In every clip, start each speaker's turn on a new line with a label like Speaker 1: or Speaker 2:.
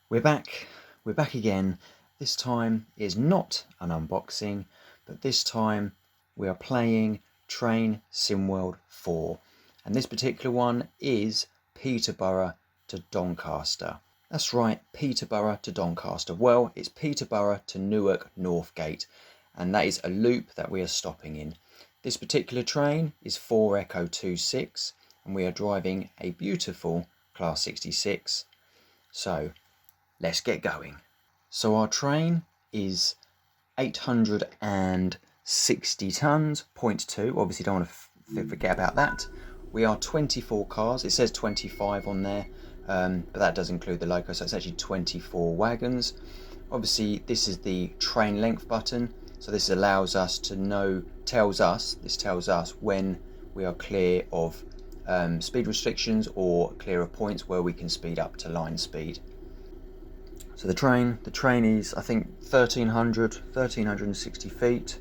Speaker 1: We're back again. This time is not an unboxing, but this time we are playing Train Sim World 4. And this particular one is Peterborough to Doncaster. That's right, Peterborough to Doncaster. Well, it's Peterborough to Newark Northgate, and that is a loop that we are stopping in. This particular train is 4 Echo 26, and we are driving a beautiful Class 66. So, let's get going. So our train is 860 tonnes, 0.2. Obviously don't want to forget about that. We are 24 cars. It says 25 on there, but that does include the loco, so it's actually 24 wagons. Obviously this is the train length button, so this allows us to know, tells us when we are clear of speed restrictions or clear of points where we can speed up to line speed. So the train is, I think, 1360 feet.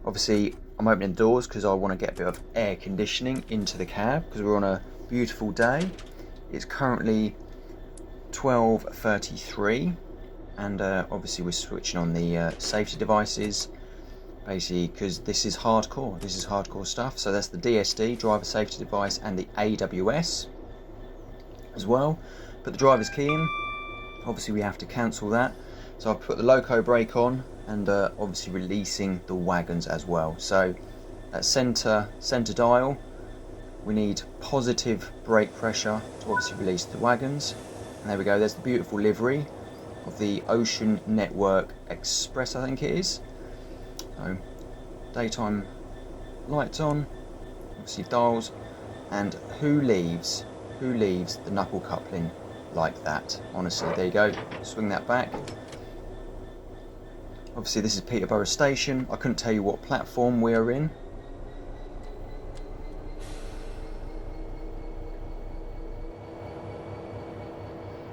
Speaker 1: Obviously I'm opening the doors because I want to get a bit of air conditioning into the cab because we're on a beautiful day. It's currently 12:33, and obviously we're switching on the safety devices, basically because this is hardcore stuff. So that's the DSD, driver safety device, and the AWS as well. Put the driver's key in. Obviously we have to cancel that, so I've put the loco brake on, and obviously releasing the wagons as well. So at center dial, we need positive brake pressure to obviously release the wagons. And there we go, there's the beautiful livery of the Ocean Network Express, I think it is. So daytime lights on, obviously dials, and who leaves the knuckle coupling like that? Honestly, there you go, swing that back. Obviously this is Peterborough station. I couldn't tell you what platform we are in.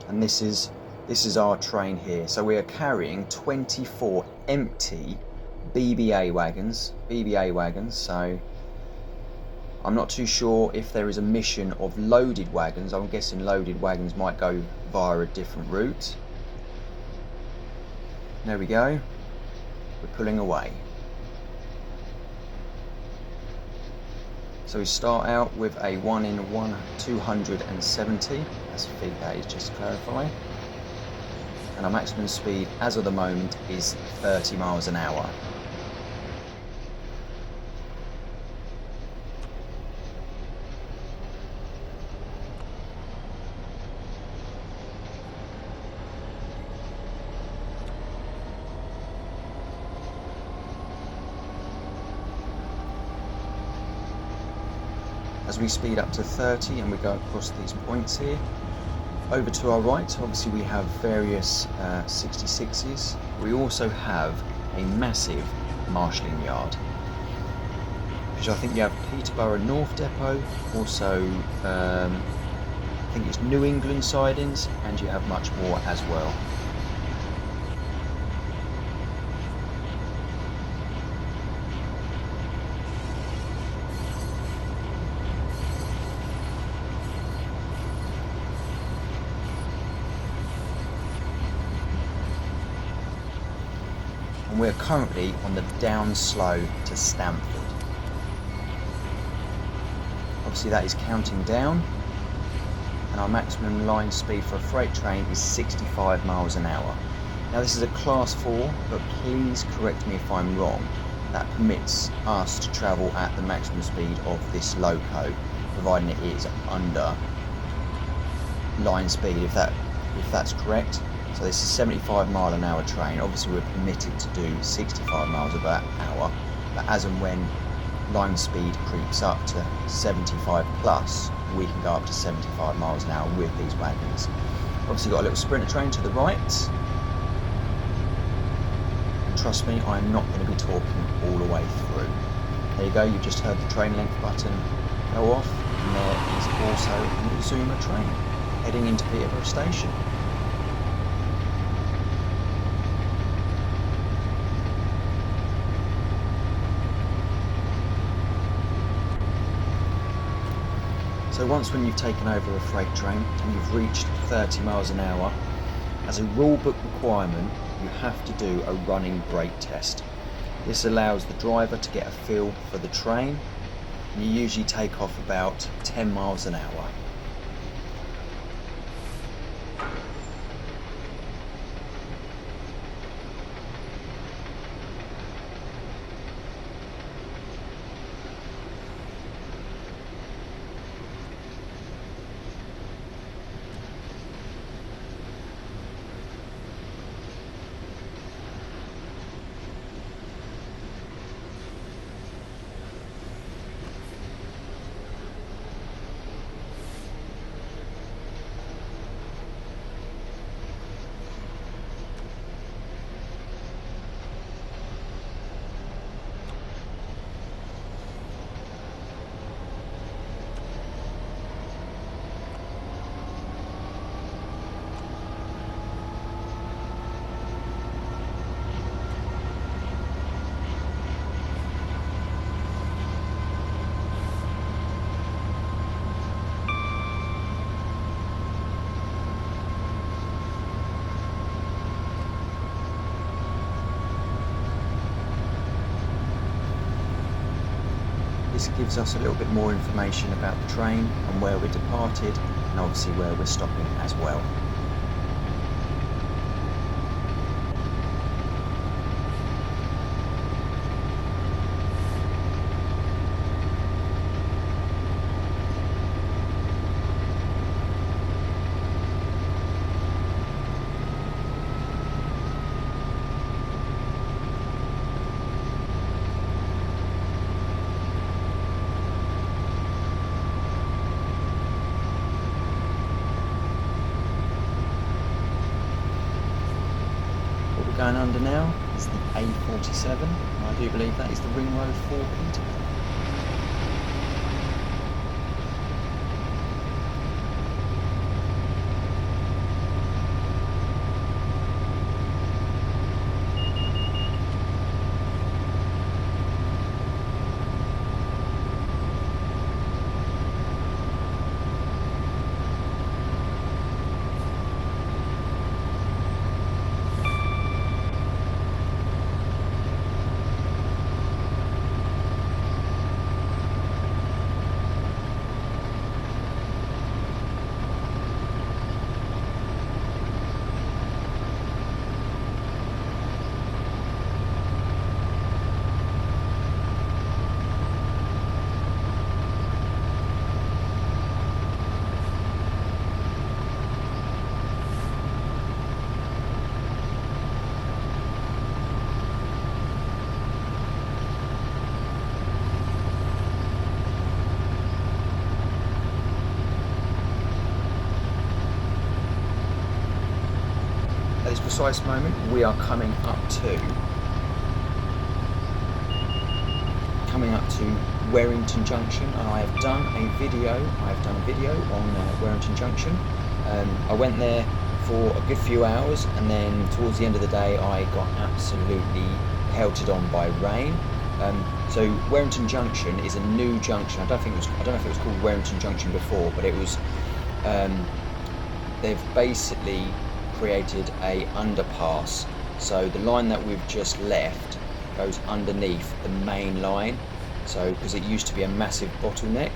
Speaker 1: And this is our train here. So we are carrying 24 empty BBA wagons, so I'm not too sure if there is a mission of loaded wagons. I'm guessing loaded wagons might go via a different route. There we go. We're pulling away. So we start out with a 1 in 270. That's feet, that is, just to clarify. And our maximum speed as of the moment is 30 miles an hour. As we speed up to 30 and we go across these points here, over to our right, obviously we have various 66s. We also have a massive marshalling yard, which I think you have Peterborough North Depot, also I think it's New England sidings, and you have much more as well. And we're currently on the down slow to Stamford. Obviously that is counting down, and our maximum line speed for a freight train is 65 miles an hour. Now this is a class 4, but please correct me if I'm wrong. That permits us to travel at the maximum speed of this loco, providing it is under line speed, if that's correct. So this is a 75 mile an hour train. Obviously we're permitted to do 65 miles an hour, but as and when line speed creeps up to 75 plus, we can go up to 75 miles an hour with these wagons. Obviously got a little sprinter train to the right. And trust me, I'm not going to be talking all the way through. There you go, you just heard the train length button go off, and there is also an Azuma train heading into Peterborough station. So once when you've taken over a freight train and you've reached 30 miles an hour, As a rulebook requirement, you have to do a running brake test. This allows the driver to get a feel for the train, and you usually take off about 10 miles an hour. This gives us a little bit more information about the train and where we're departed, and obviously where we're stopping as well. Going under now is the A47, and I do believe that is the ring road for Peterborough. At this precise moment, we are coming up to Warrington Junction, and I have done a video on Warrington Junction. I went there for a good few hours, and then towards the end of the day I got absolutely pelted on by rain. So Warrington Junction is a new junction. I don't know if it was called Warrington Junction before, but it was. They've basically created a underpass. So the line that we've just left goes underneath the main line. So because it used to be a massive bottleneck,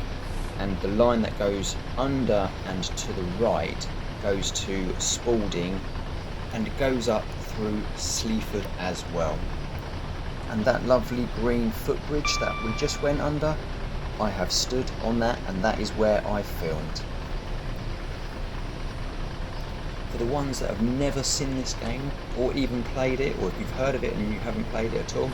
Speaker 1: and the line that goes under and to the right goes to Spalding, and it goes up through Sleaford as well. And that lovely green footbridge that we just went under, I have stood on that, and that is where I filmed. For the ones that have never seen this game or even played it, or if you've heard of it and you haven't played it at all,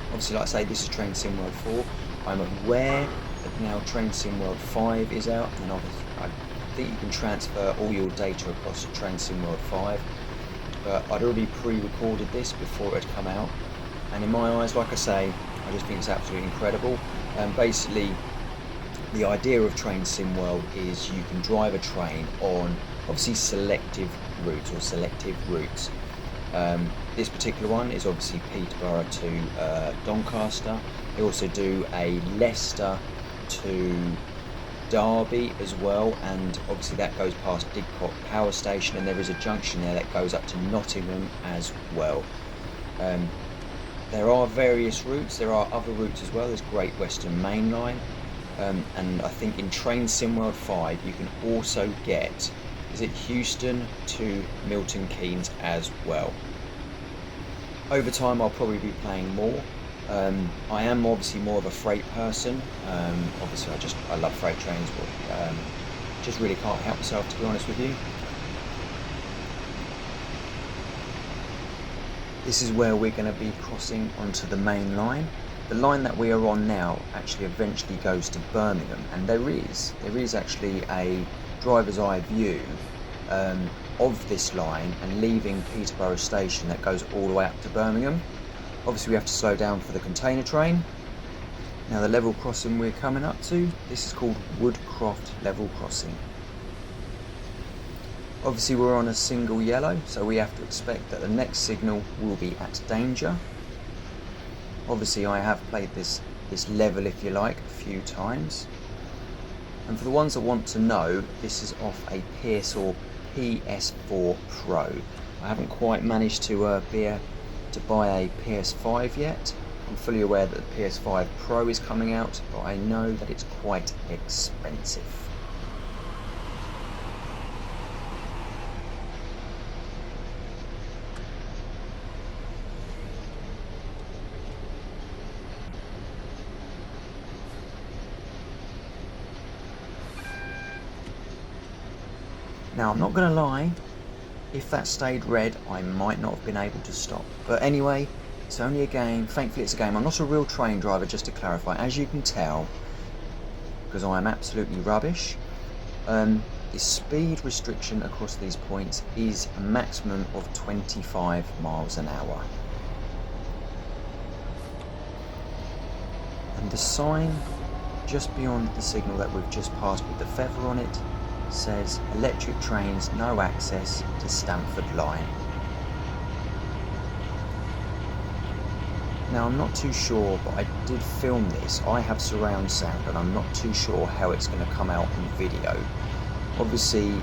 Speaker 1: obviously, like I say, this is Train Sim World 4. I'm aware that now Train Sim World 5 is out, and obviously I think you can transfer all your data across to Train Sim World 5, but I'd already pre-recorded this before it had come out, and in my eyes, like I say, I just think it's absolutely incredible. And basically, the idea of Train Sim World is you can drive a train on obviously selective routes or selective routes. This particular one is obviously Peterborough to Doncaster. They also do a Leicester to Derby as well, and obviously that goes past Didcot Power Station, and there is a junction there that goes up to Nottingham as well. There are various routes, there are other routes as well. There's Great Western Main Line, and I think in Train SimWorld 5 you can also get, is it Houston to Milton Keynes as well. Over time I'll probably be playing more. I am obviously more of a freight person. Obviously I love freight trains, but just really can't help myself, to be honest with you. This is where we're going to be crossing onto the main line. The line that we are on now actually eventually goes to Birmingham, and there is actually a driver's eye view of this line and leaving Peterborough station that goes all the way up to Birmingham. Obviously we have to slow down for the container train. Now the level crossing we're coming up to, this is called Woodcroft level crossing. Obviously we're on a single yellow, so we have to expect that the next signal will be at danger. Obviously I have played this level, if you like, a few times. And for the ones that want to know, this is off a PS4 Pro. I haven't quite managed to buy a PS5 yet. I'm fully aware that the PS5 Pro is coming out, but I know that it's quite expensive. Now I'm not going to lie, if that stayed red I might not have been able to stop. But anyway, it's only a game, thankfully it's a game. I'm not a real train driver, just to clarify, as you can tell, because I am absolutely rubbish. The speed restriction across these points is a maximum of 25 miles an hour. And the sign just beyond the signal that we've just passed with the feather on it says electric trains, no access to Stamford line. Now I'm not too sure, but I did film this. I have surround sound and I'm not too sure how it's going to come out on video. Obviously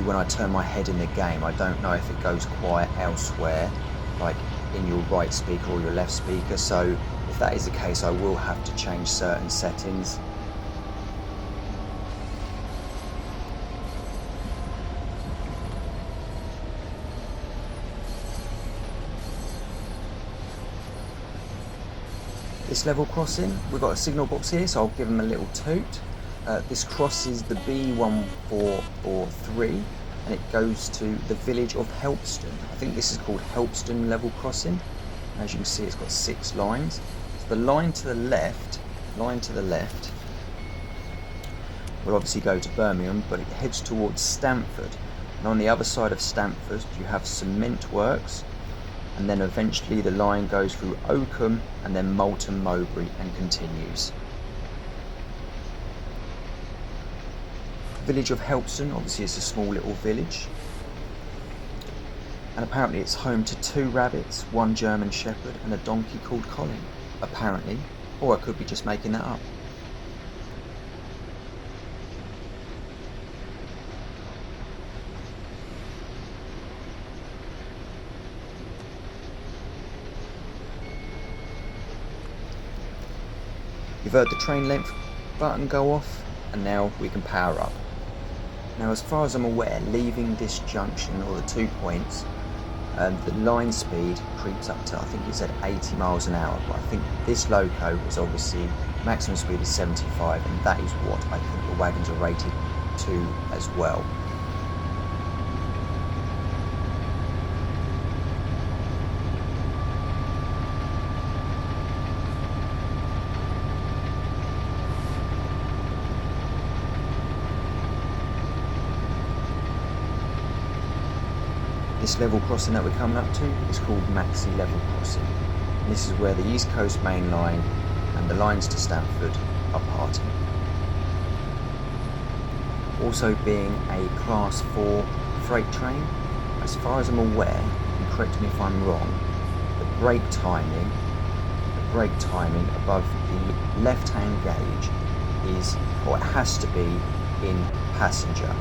Speaker 1: when I turn my head in the game, I don't know if it goes quiet elsewhere, like in your right speaker or your left speaker, so if that is the case I will have to change certain settings. This level crossing, we've got a signal box here, so I'll give them a little toot. This crosses the B1443 and it goes to the village of Helpston. I think this is called Helpston level crossing. As you can see, it's got 6 lines. So the line to the left will obviously go to Birmingham, but it heads towards Stamford. And on the other side of Stamford, you have cement works. And then eventually the line goes through Oakham and then Moulton Mowbray and continues. The village of Helpston, obviously it's a small little village. And apparently it's home to 2 rabbits, 1 German Shepherd and a donkey called Colin. Apparently, or I could be just making that up. You've heard the train length button go off, and now we can power up. Now as far as I'm aware, leaving this junction, or the 2 points, the line speed creeps up to, I think it said 80 miles an hour, but I think this loco is obviously, maximum speed is 75, and that is what I think the wagons are rated to as well. This level crossing that we're coming up to is called Maxi Level Crossing. And this is where the East Coast Main Line and the lines to Stamford are parting. Also being a Class 4 freight train, as far as I'm aware, and correct me if I'm wrong, the brake timing above the left-hand gauge is, or it has to be, in passenger.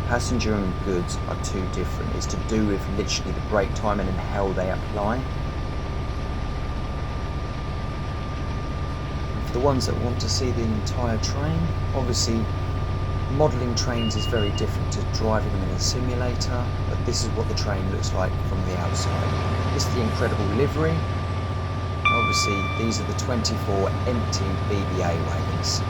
Speaker 1: Passenger and goods are two different. It's to do with literally the brake timing and how they apply. And for the ones that want to see the entire train, obviously modelling trains is very different to driving them in a simulator, but this is what the train looks like from the outside. This is the incredible livery. Obviously these are the 24 empty BBA wagons.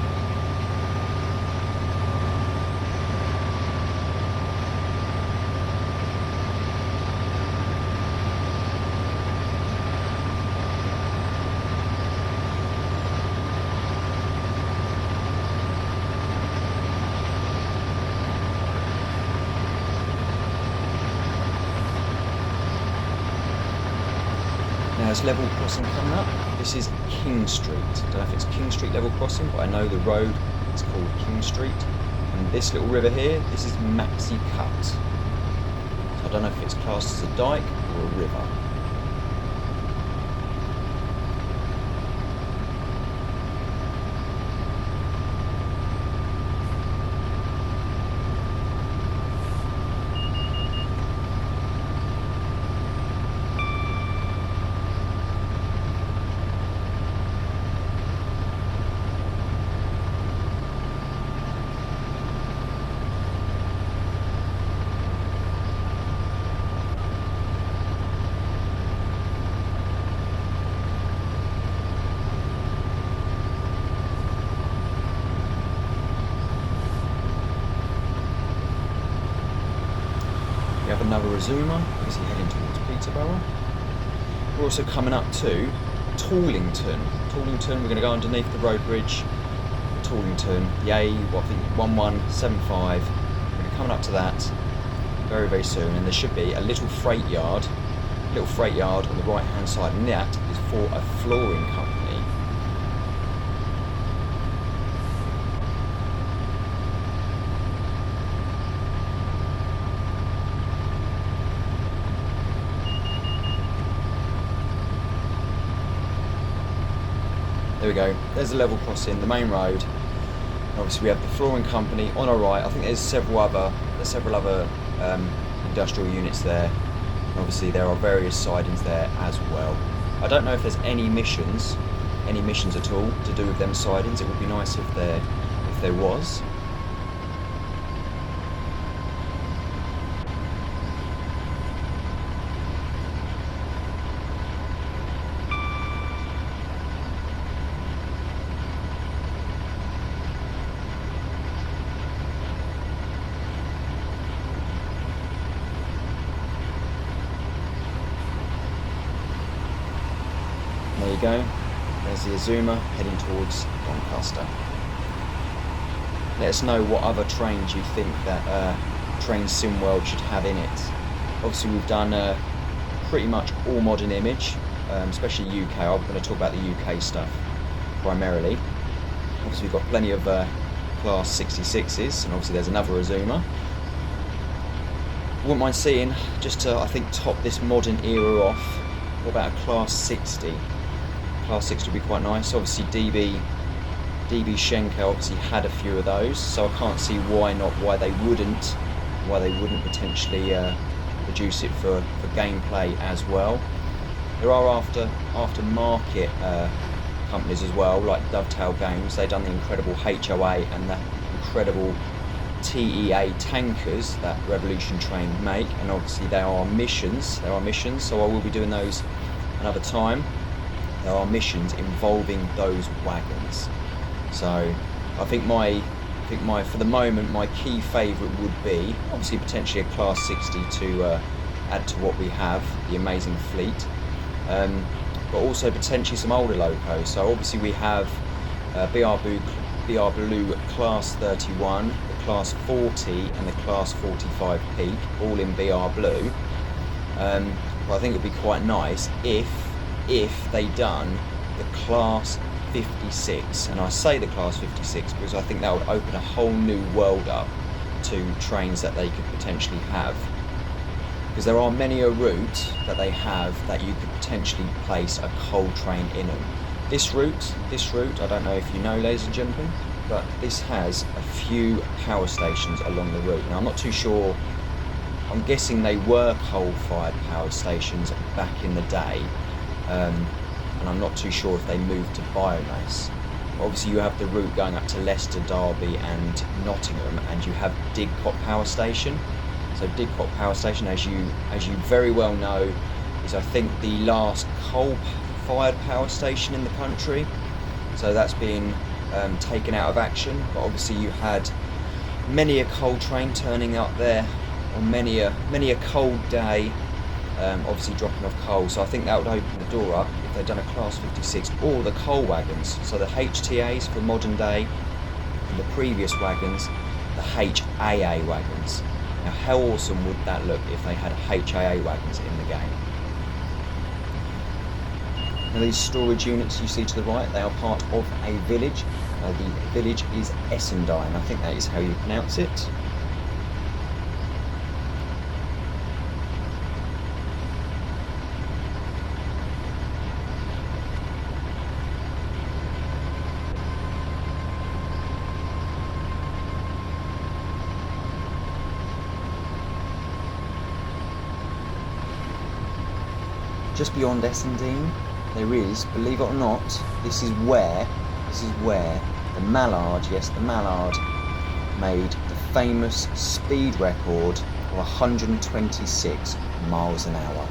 Speaker 1: Now there's level crossing coming up. This is King Street. I don't know if it's King Street level crossing, but I know the road is called King Street. And this little river here, this is Maxi Cut. So I don't know if it's classed as a dike or a river. We have another Azuma, obviously heading towards Peterborough. We're also coming up to Tollington. Tollington, we're going to go underneath the road bridge. Tollington, the I think 1175. We're going to be coming up to that very, very soon. And there should be a little freight yard on the right hand side, and that is for a flooring company. There we go, there's the level crossing, the main road. Obviously we have the flooring company on our right. I think there's several other industrial units there. And obviously there are various sidings there as well. I don't know if there's any missions at all to do with them sidings. It would be nice if there was. There you go, there's the Azuma heading towards Doncaster. Let us know what other trains you think that Train Sim World should have in it. Obviously we've done pretty much all modern image, especially UK. I'm going to talk about the UK stuff primarily. Obviously we've got plenty of Class 66s, and obviously there's another Azuma. Wouldn't mind seeing, just to I think top this modern era off, what about a Class 60? Class 60 would be quite nice. Obviously DB Schenker obviously had a few of those, so I can't see why they wouldn't potentially produce it for gameplay as well. There are aftermarket companies as well, like Dovetail Games. They've done the incredible HOA and the incredible TEA tankers that Revolution Train make, and obviously there are missions, so I will be doing those another time. There are missions involving those wagons. So I think for the moment my key favourite would be obviously potentially a Class 60 to add to what we have, the amazing fleet, but also potentially some older locos. So obviously we have BR Blue Class 31, the Class 40 and the Class 45 Peak, all in BR Blue. But I think it would be quite nice if they done the Class 56, and I say the Class 56 because I think that would open a whole new world up to trains that they could potentially have, because there are many a route that they have that you could potentially place a coal train in them. This route, I don't know if you know, ladies and gentlemen, but this has a few power stations along the route. Now I'm not too sure, I'm guessing they were coal-fired power stations back in the day, and I'm not too sure if they moved to biomass. Obviously you have the route going up to Leicester, Derby and Nottingham, and you have Didcot Power Station. So Didcot Power Station, as you very well know, is I think the last coal-fired power station in the country. So that's been taken out of action, but obviously you had many a coal train turning up there on many a cold day, obviously dropping off coal. So I think that would open the door up if they'd done a Class 56, or the coal wagons, so the HTAs for modern day, and the previous wagons, the HAA wagons. Now how awesome would that look if they had HAA wagons in the game? Now these storage units you see to the right, they are part of a village. The village is Essendine, I think that is how you pronounce it. Just beyond Essendine, there is, believe it or not, this is where the Mallard, yes, the Mallard, made the famous speed record of 126 miles an hour.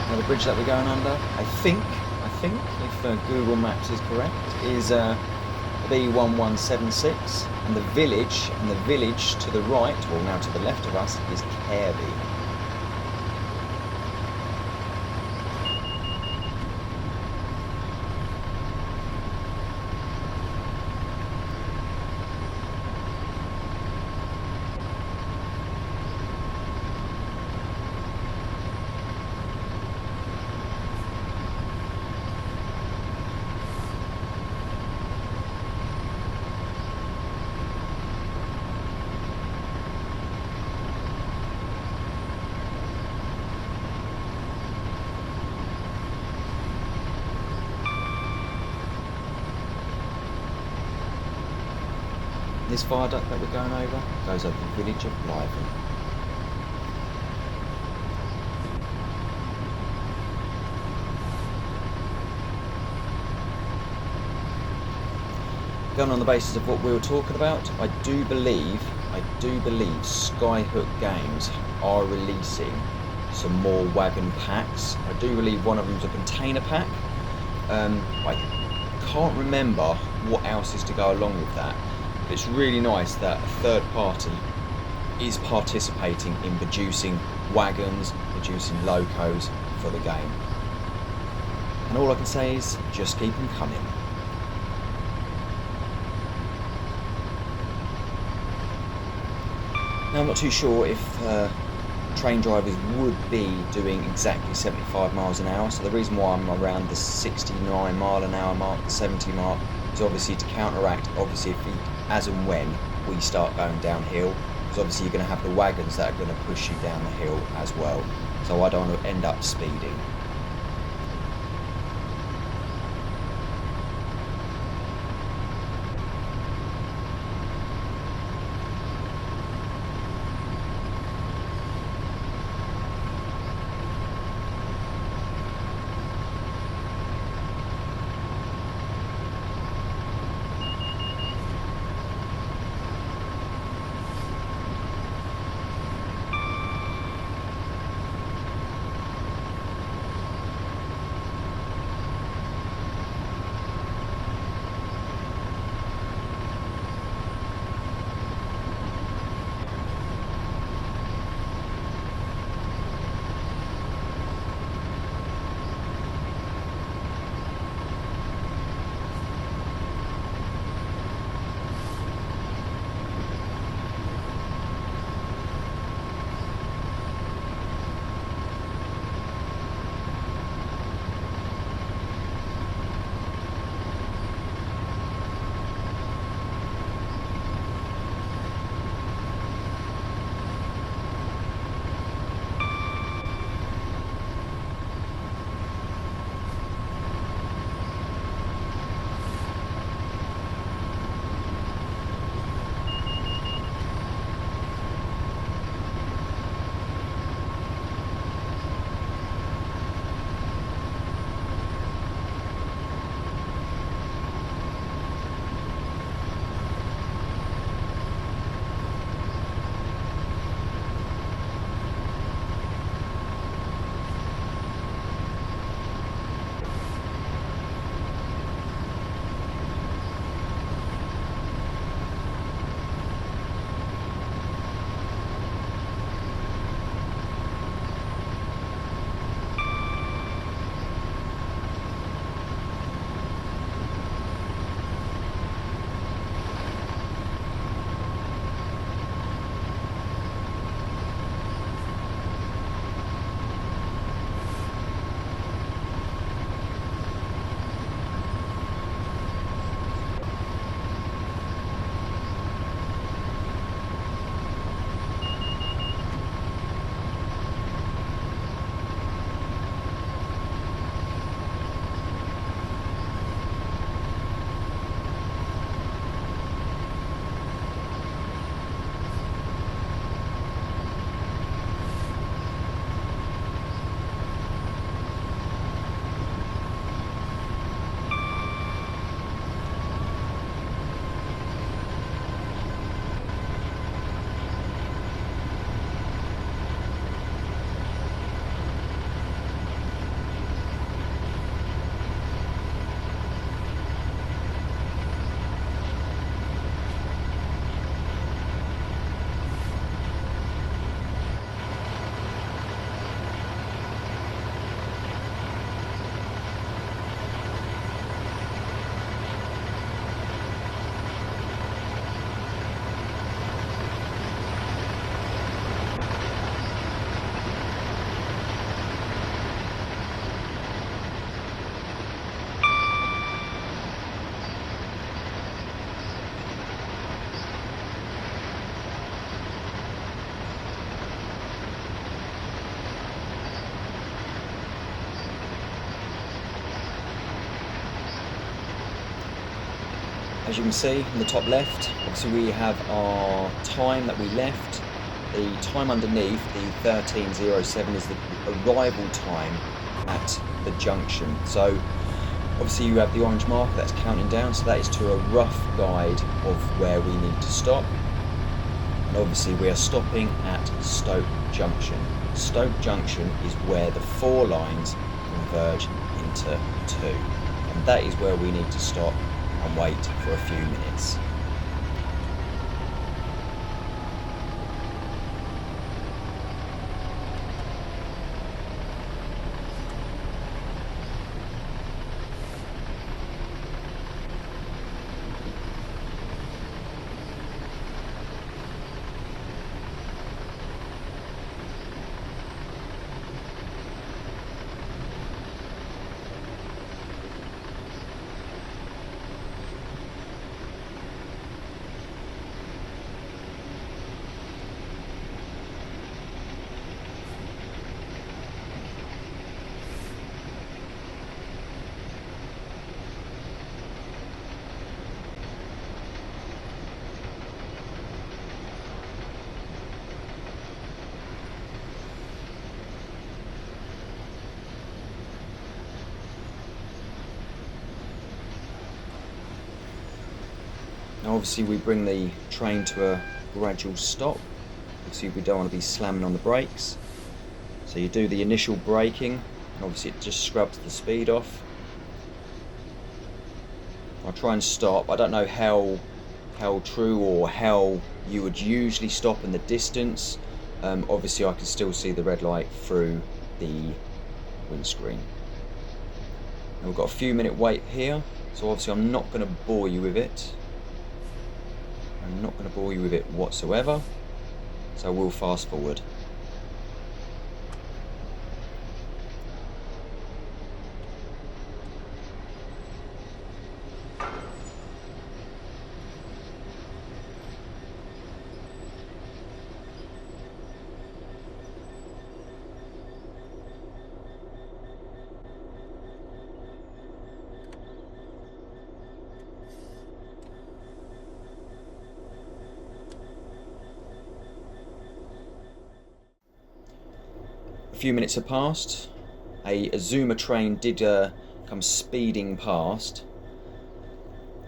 Speaker 1: Now the bridge that we're going under, I think, if Google Maps is correct, is B1176, and the village to the right, or now to the left of us, is Careby. This viaduct that we're going over goes over the village of Livery. Going on the basis of what we were talking about, I do believe Skyhook Games are releasing some more wagon packs. I do believe one of them is a container pack. I can't remember what else is to go along with that. But it's really nice that a third party is participating in producing wagons, producing locos for the game. And all I can say is just keep them coming. Now, I'm not too sure if train drivers would be doing exactly 75 miles an hour, so the reason why I'm around the 69 mile an hour mark, the 70 mark, is obviously to counteract, obviously, as and when we start going downhill, because obviously you're going to have the wagons that are going to push you down the hill as well, so I don't want to end up speeding. As you can see in the top left, obviously we have our time that we left. The time underneath, the 13:07, is the arrival time at the junction. So obviously you have the orange marker that's counting down, so that is to a rough guide of where we need to stop. And obviously we are stopping at Stoke Junction. Stoke Junction is where the 4 lines converge into 2. and that is where we need to stop and wait for a few minutes. Now obviously we bring the train to a gradual stop. Obviously we don't want to be slamming on the brakes. So you do the initial braking, and obviously it just scrubs the speed off. I'll try and stop. I don't know how true or how you would usually stop in the distance. Obviously I can still see the red light through the windscreen. And we've got a few minute wait here, so obviously I'm not going to bore you with it. I'm not going to bore you with it whatsoever, so we'll fast forward. A few minutes have passed. A Azuma train did come speeding past,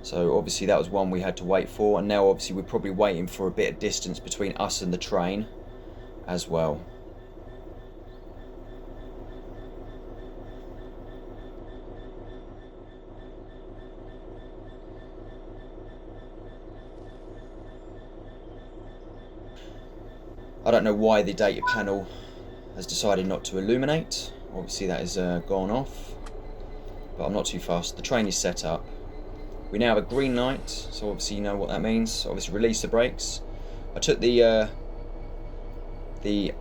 Speaker 1: so obviously that was one we had to wait for, and now obviously we're probably waiting for a bit of distance between us and the train as well. I don't know why the data panel has decided not to illuminate. Obviously that is gone off, but I'm not too fast. The train is set up. We now have a green light, so obviously you know what that means. Obviously release the brakes. I took the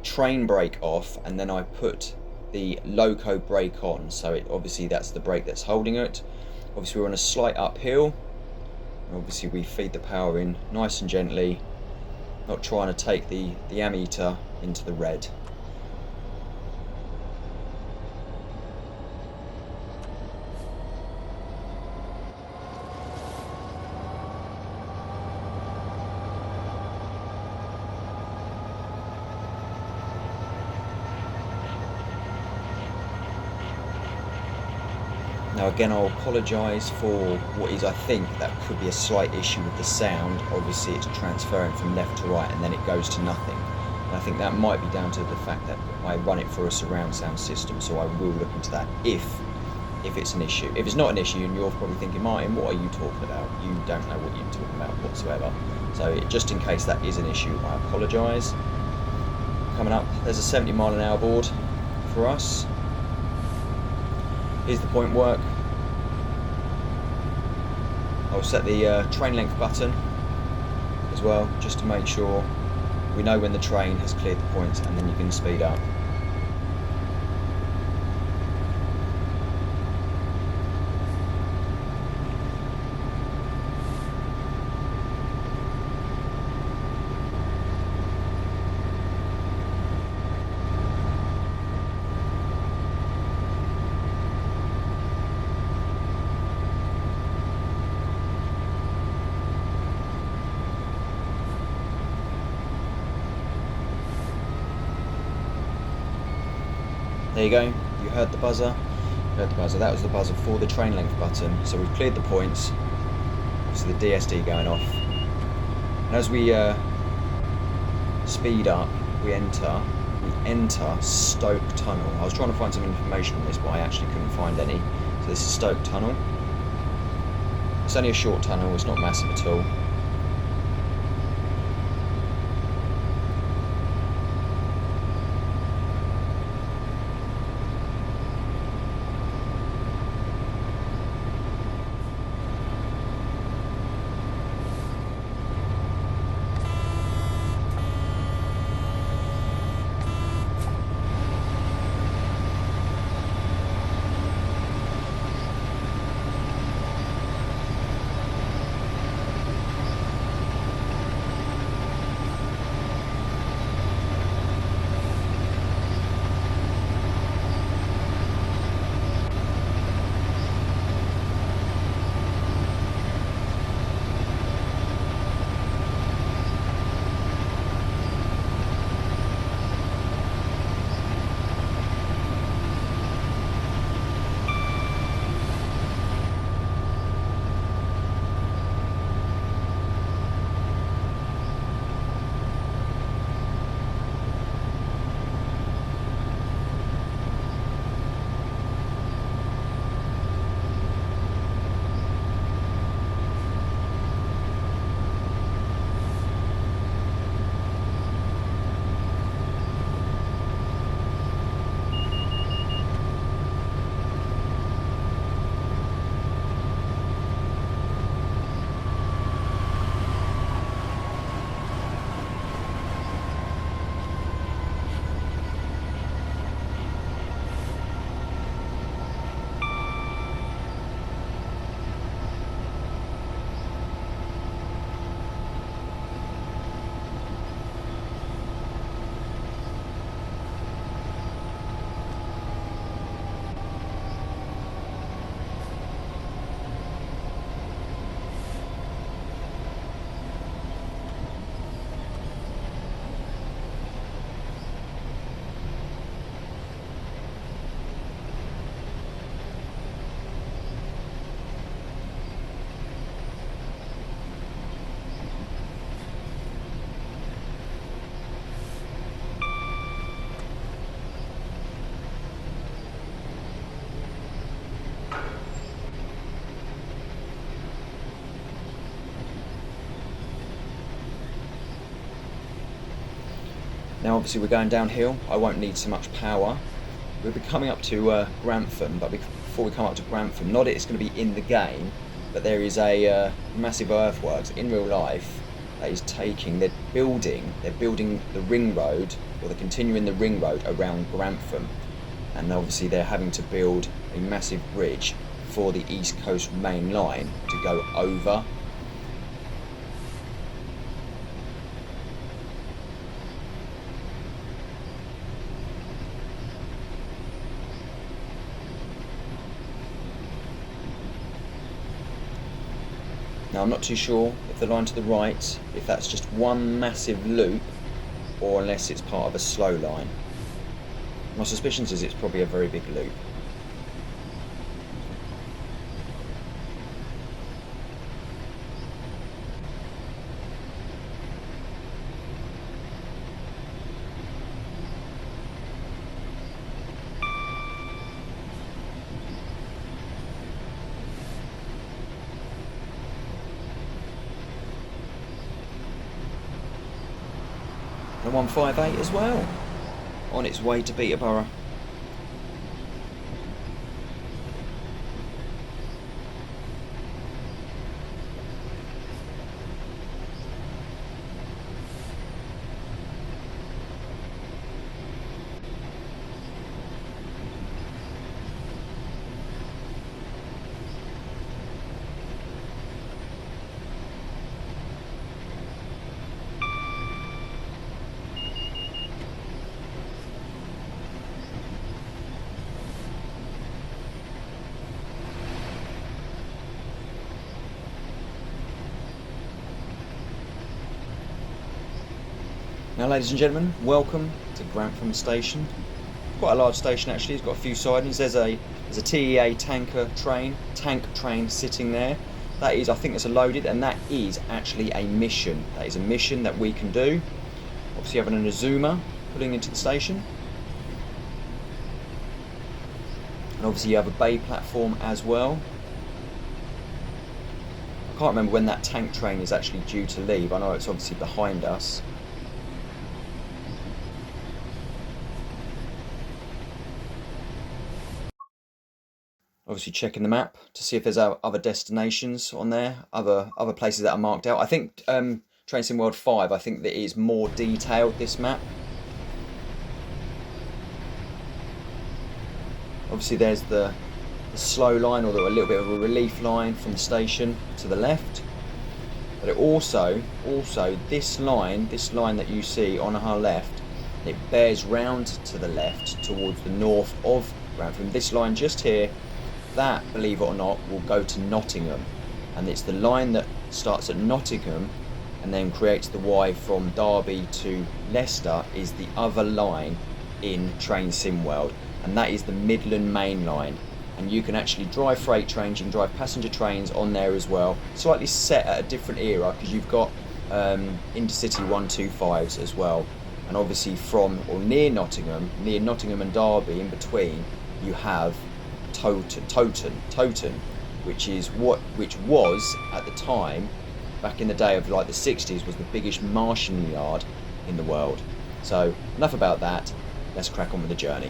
Speaker 1: train brake off, and then I put the loco brake on, so obviously that's the brake that's holding it. Obviously we're on a slight uphill, and obviously we feed the power in nice and gently, not trying to take the ammeter into the red. Now again, I'll apologise for what is, I think, that could be a slight issue with the sound. Obviously it's transferring from left to right and then it goes to nothing. And I think that might be down to the fact that I run it through a surround sound system, so I will look into that if it's an issue. If it's not an issue and you're probably thinking, Martin, what are you talking about? You don't know what you're talking about whatsoever. So just in case that is an issue, I apologise. Coming up, there's a 70 mile an hour board for us. Here's the point work. I'll set the train length button as well, just to make sure we know when the train has cleared the points, and then you can speed up. There you go, you heard the buzzer. That was the buzzer for the train length button. So we've cleared the points. Obviously the DSD going off. And as we speed up, we enter Stoke Tunnel. I was trying to find some information on this, but I actually couldn't find any. So this is Stoke Tunnel. It's only a short tunnel, it's not massive at all. Now obviously we're going downhill, I won't need so much power. We'll be coming up to Grantham, but before we come up to Grantham, not it's going to be in the game, but there is a massive earthworks in real life that is they're building the ring road, or they're continuing the ring road around Grantham, and obviously they're having to build a massive bridge for the East Coast Main Line to go over. Now I'm not too sure if the line to the right, if that's just one massive loop or unless it's part of a slow line. My suspicion is it's probably a very big loop. And 158 as well, on its way to Peterborough. Now ladies and gentlemen, welcome to Grantham Station. Quite a large station actually, it's got a few sidings. There's a TEA tank train sitting there. That is, I think it's a loaded, and that is actually a mission. That is a mission that we can do. Obviously having an Azuma pulling into the station. And obviously you have a bay platform as well. can't remember when that tank train is actually due to leave. I know it's obviously behind us. Obviously checking the map to see if there's other destinations on there, other places that are marked out. I think Train Sim World 5, I think that it is more detailed, this map. Obviously there's the slow line, or a little bit of a relief line from the station to the left. But it also this line that you see on our left, it bears round to the left towards the north of Grantham. This line just here, that, believe it or not, will go to Nottingham, and it's the line that starts at Nottingham and then creates the Y from Derby to Leicester is the other line in Train Sim World, and that is the Midland Main Line. And you can actually drive freight trains, you can drive passenger trains on there as well, slightly set at a different era, because you've got intercity 125s as well. And obviously from or near Nottingham and Derby, in between, you have Toton, which was at the time, back in the day of like the 60s, was the biggest marshalling yard in the world. So enough about that, let's crack on with the journey.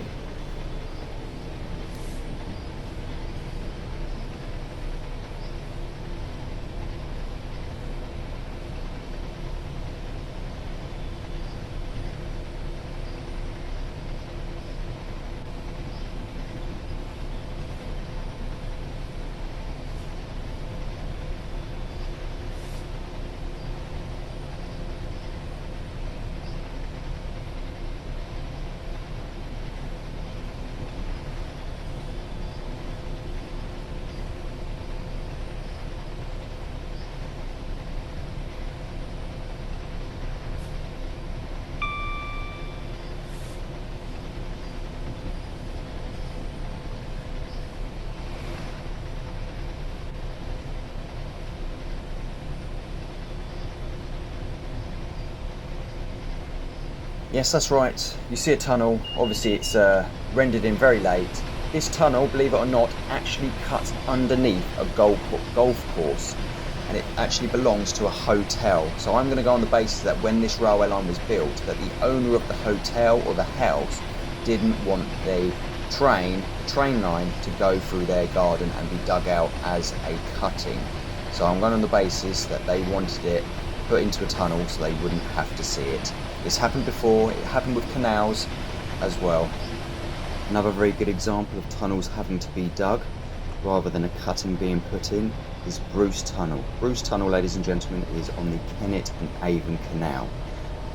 Speaker 1: Yes, that's right. You see a tunnel. Obviously it's rendered in very late. This tunnel, believe it or not, actually cuts underneath a golf course, and it actually belongs to a hotel. So I'm going to go on the basis that when this railway line was built, that the owner of the hotel or the house didn't want the train line to go through their garden and be dug out as a cutting. So I'm going on the basis that they wanted it put into a tunnel so they wouldn't have to see it. This happened before, it happened with canals as well. Another very good example of tunnels having to be dug rather than a cutting being put in is Bruce Tunnel. Bruce Tunnel, ladies and gentlemen, is on the Kennet and Avon Canal,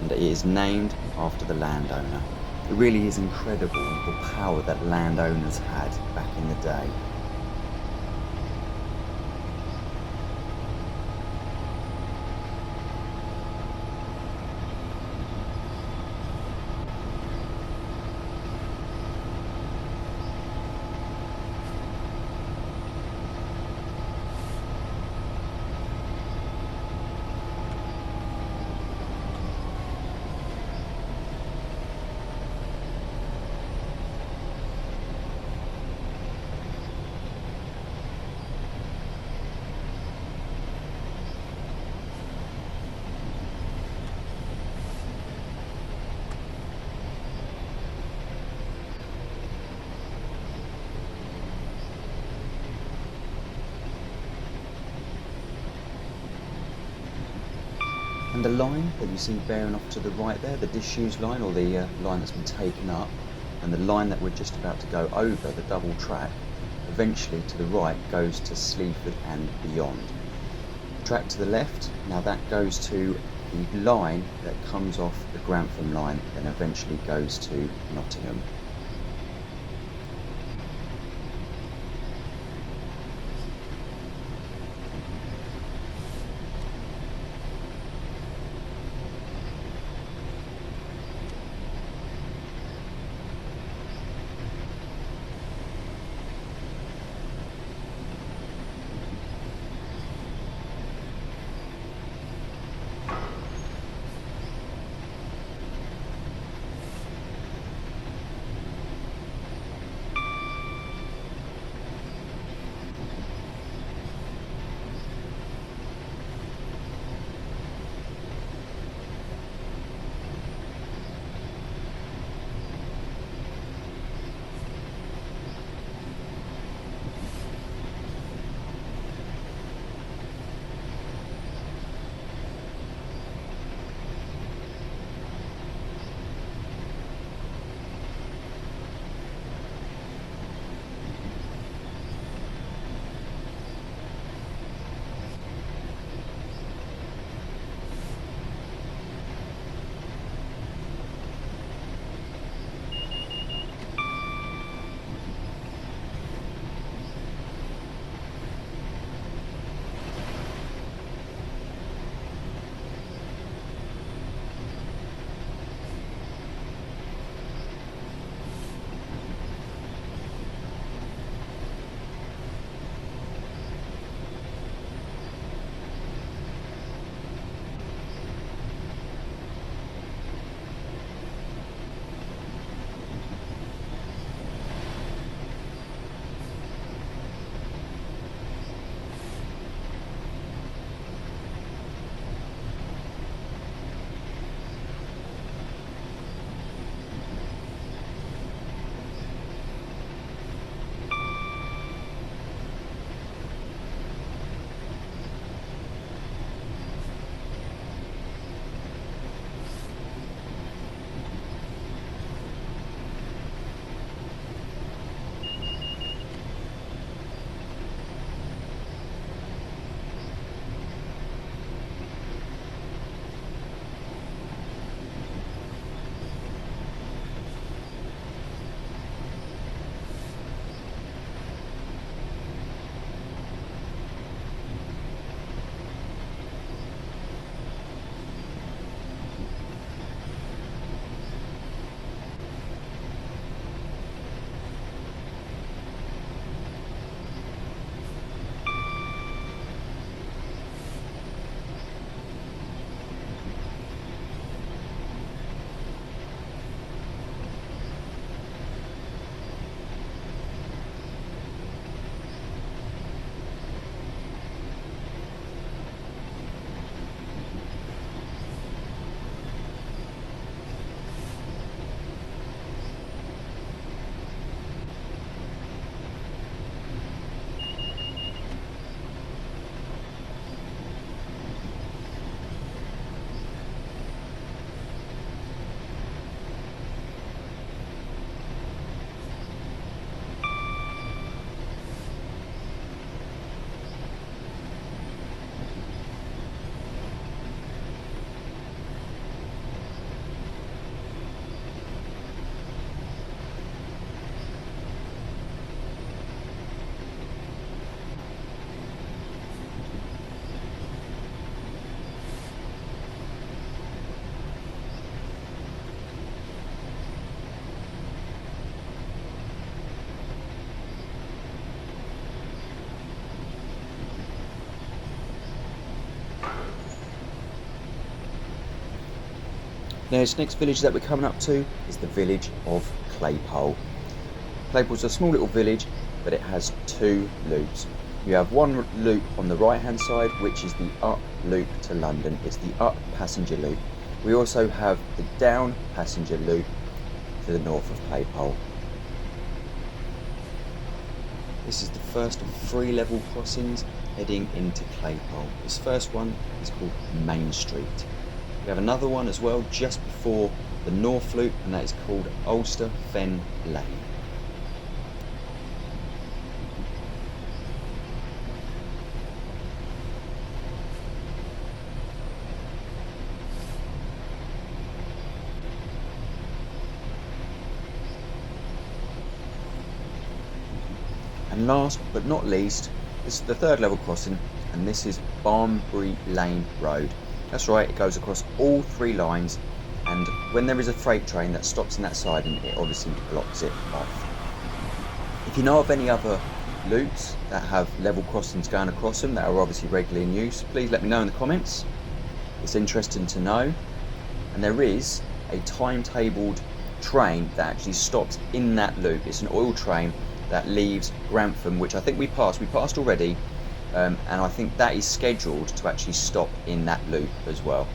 Speaker 1: and it is named after the landowner. It really is incredible the power that landowners had back in the day. And the line that you see bearing off to the right there, the disused line, or the line that's been taken up, and the line that we're just about to go over, the double track, eventually to the right goes to Sleaford and beyond. The track to the left, now that goes to the line that comes off the Grantham line, then eventually goes to Nottingham. Now this next village that we're coming up to is the village of Claypole. Claypole's a small little village, but it has two loops. You have one loop on the right hand side, which is the up loop to London. It's the up passenger loop. We also have the down passenger loop to the north of Claypole. This is the first of 3 level crossings heading into Claypole. This first one is called Main Street. We have another one as well just before the north loop, and that is called Ulster Fen Lane. And last but not least, this is the 3rd level crossing, and this is Barnbury Lane Road. That's right, it goes across all 3 lines, and when there is a freight train that stops in that siding, it obviously blocks it off. If you know of any other loops that have level crossings going across them that are obviously regularly in use, please let me know in the comments. It's interesting to know. And there is a timetabled train that actually stops in that loop. It's an oil train that leaves Grantham, which I think we passed already, and I think that is scheduled to actually stop in that loop as well.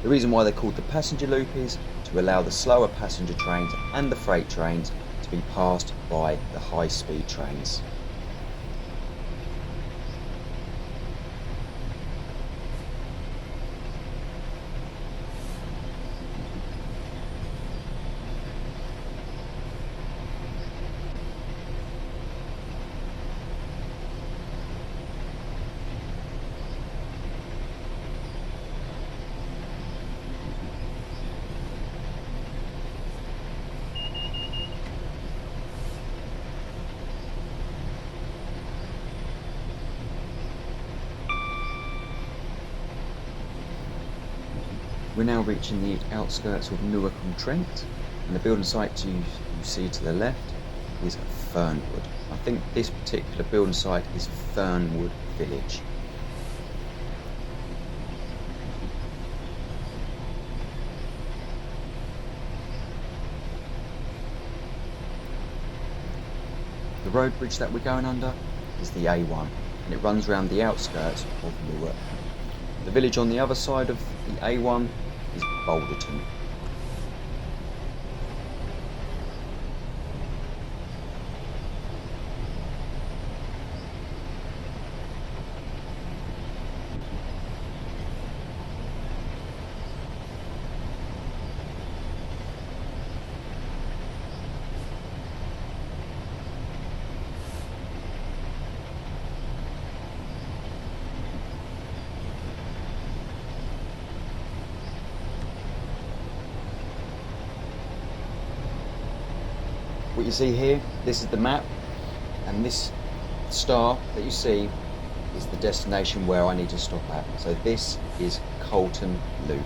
Speaker 1: The reason why they're called the passenger loop is to allow the slower passenger trains and the freight trains to be passed by the high speed trains. We're now reaching the outskirts of Newark-on-Trent, and the building site you see to the left is Fernwood. I think this particular building site is Fernwood Village. The road bridge that we're going under is the A1, and it runs around the outskirts of Newark. The village on the other side of the A1 is Boulderton. What you see here, this is the map, and this star that you see is the destination where I need to stop at. So this is Calton Loop.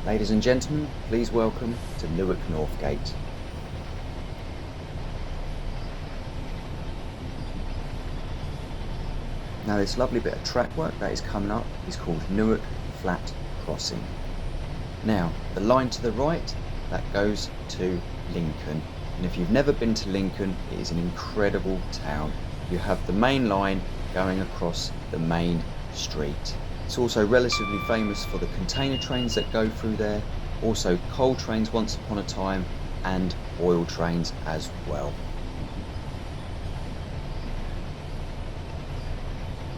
Speaker 1: Ladies and gentlemen, please welcome to Newark Northgate. Now this lovely bit of track work that is coming up is called Newark Flat Crossing. Now the line to the right, that goes to Lincoln, and if you've never been to Lincoln, it is an incredible town. You have the main line going across the main street. It's also relatively famous for the container trains that go through there, Also coal trains once upon a time, and oil trains as well.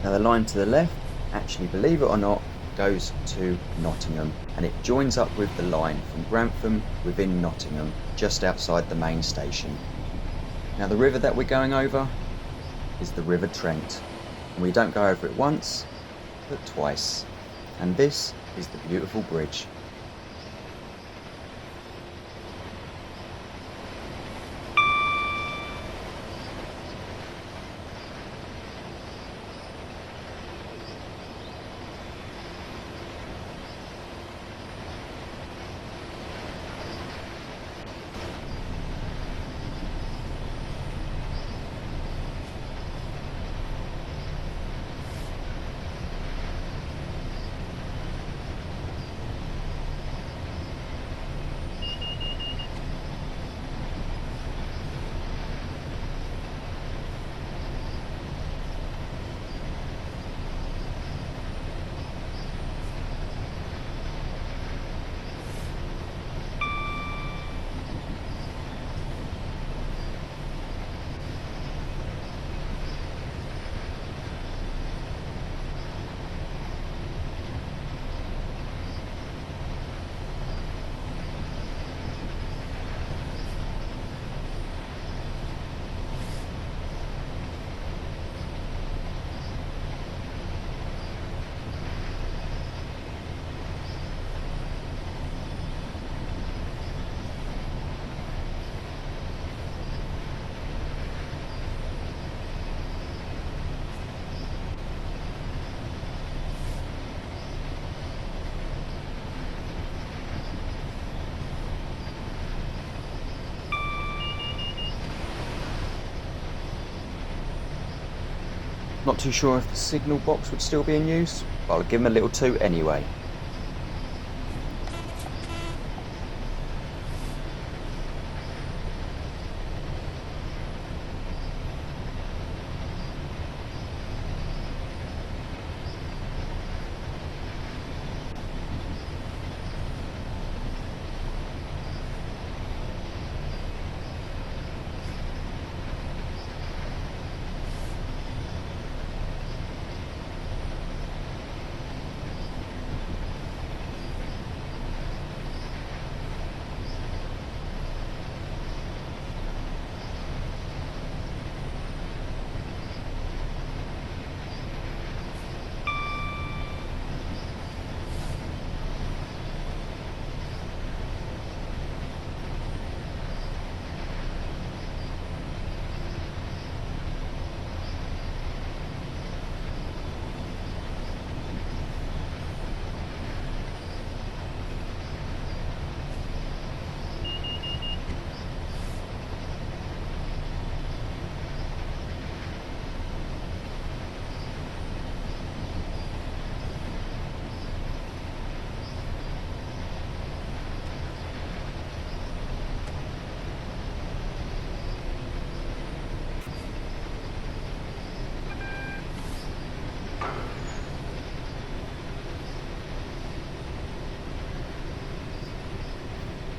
Speaker 1: Now the line to the left, actually, believe it or not, goes to Nottingham, and it joins up with the line from Grantham within Nottingham, just outside the main station. Now the river that we're going over is the River Trent, and we don't go over it once, but twice. And this is the beautiful bridge. Not too sure if the signal box would still be in use, but I'll give them a little toot anyway.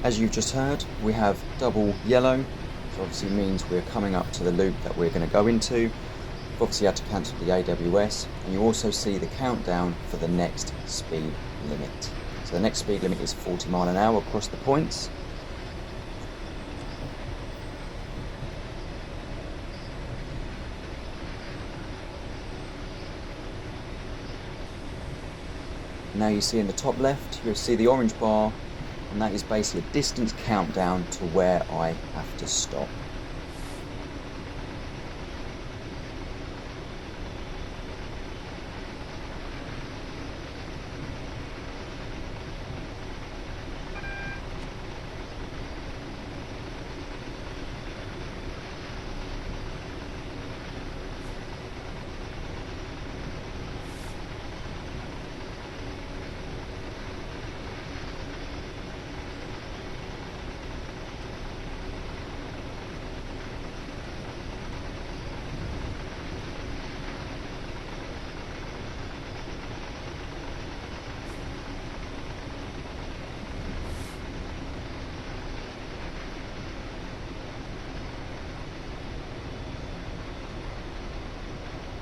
Speaker 1: As you've just heard, we have double yellow, which obviously means we're coming up to the loop that we're going to go into. We've obviously had to cancel the AWS, and you also see the countdown for the next speed limit. So the next speed limit is 40 miles an hour across the points. Now you see in the top left, you'll see the orange bar, and that is basically a distance countdown to where I have to stop.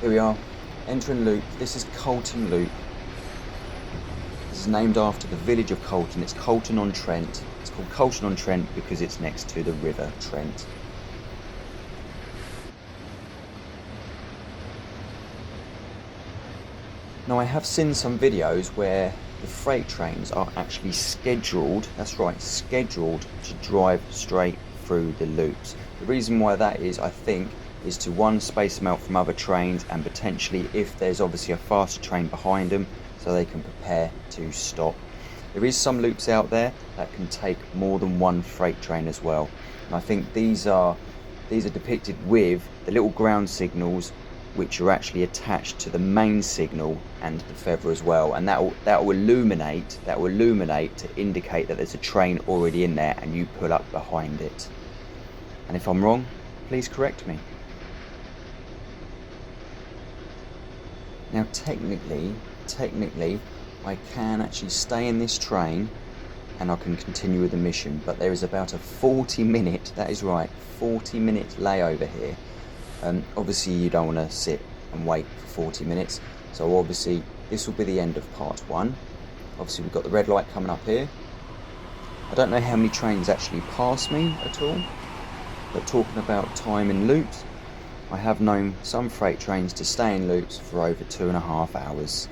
Speaker 1: Here we are, entering loop. This is Calton Loop. This is named after the village of Calton. It's Calton-on-Trent. It's called Calton-on-Trent because it's next to the River Trent. Now I have seen some videos where the freight trains are actually scheduled, that's right, scheduled to drive straight through the loops. The reason why that is, I think, is to one, space them out from other trains, and potentially if there's obviously a faster train behind them, so they can prepare to stop. There is some loops out there that can take more than one freight train as well. And I think these are depicted with the little ground signals which are actually attached to the main signal and the feather as well, and that will illuminate to indicate that there's a train already in there and you pull up behind it. And if I'm wrong, please correct me. Now technically I can actually stay in this train and I can continue with the mission, but there is about a 40-minute, that is right, 40-minute layover here. Obviously you don't want to sit and wait for 40 minutes, so obviously this will be the end of part 1. Obviously we've got the red light coming up here. I don't know how many trains actually pass me at all, but talking about time in loops, I have known some freight trains to stay in loops for over 2.5 hours.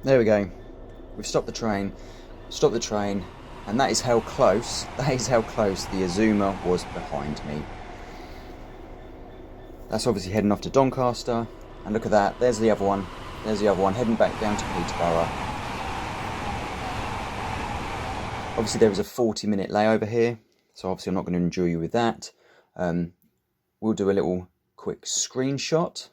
Speaker 1: There we go. We've stopped the train, and that is how close the Azuma was behind me. That's obviously heading off to Doncaster, and look at that, there's the other one, heading back down to Peterborough. Obviously there was a 40-minute layover here, so obviously I'm not going to endure you with that. We'll do a little quick screenshot.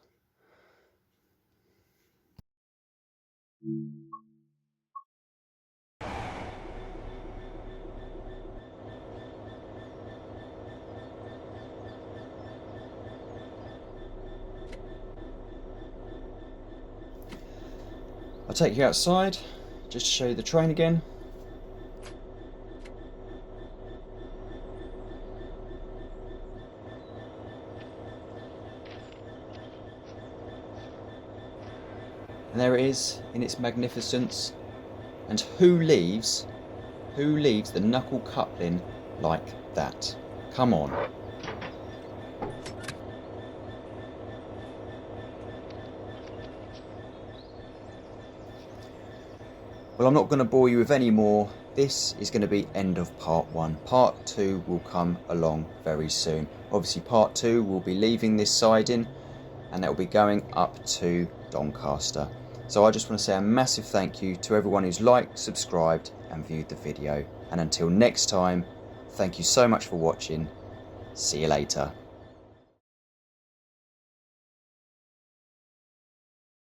Speaker 1: I'll take you outside just to show you the train again. And there it is in its magnificence. And who leaves the knuckle coupling like that? Come on. Well, I'm not going to bore you with any more. This is going to be end of part 1. Part 2 will come along very soon. Obviously part 2 will be leaving this siding and that will be going up to Doncaster. So I just want to say a massive thank you to everyone who's liked, subscribed and viewed the video. And until next time, thank you so much for watching. See you later.